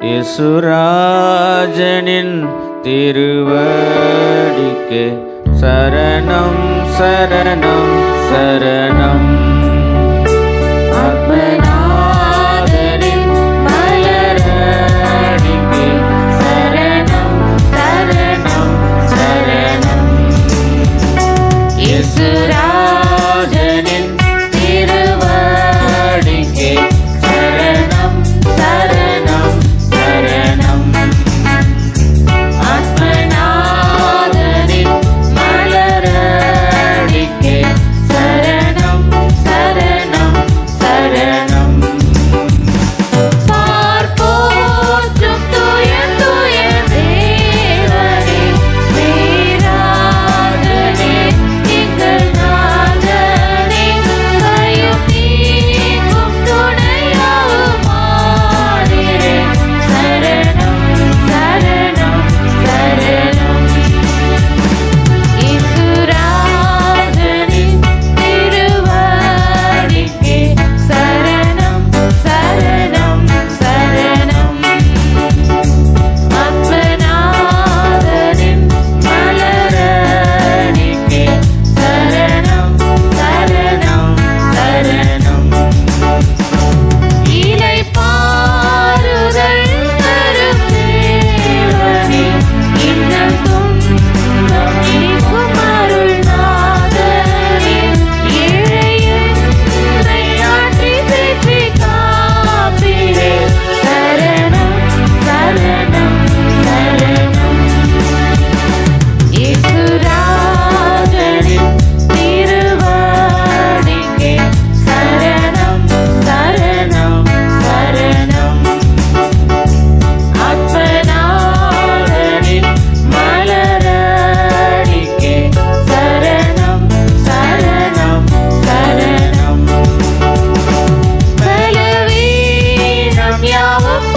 இயேசுராஜனின் திருவடிக்கே சரணம் சரணம் சரணம். ஆத்மநாதரின் மலரடிக்கே சரணம் சரணம் சரணம். இயேசுராஜனின் திருவடிக்கே சரணம் சரணம் சரணம். ஆத்மநாதரின் மலரடிக்கே சரணம் சரணம் சரணம். பார்ப்போற்றும் தூய தூய தேவனே, பேராதனே, எங்கள் நாதனே, பயம் நீக்கும் துணையாவுமானீரே. சரணம் சரணம் சரணம். இயேசுராஜனின் திருவடிக்கே சரணம் சரணம் சரணம். ஆத்மநாதரின் மலரடிக்கே சரணம் சரணம் சரணம். இளைப்பாறுதல் தரும் தேவனே, இன்னல் துன்பம் நீக்கும் அருள்நாதனே, ஏழையென்னை ஆற்றி தேற்றி காப்பீரே. சரணம் சரணம் சரணம். இயேசுராஜனின் திருவடிக்கே சரணம் சரணம் சரணம். ஆத்மநாதரின் மலரடிக்கே சரணம் சரணம் சரணம். பலவீனம் யாவும்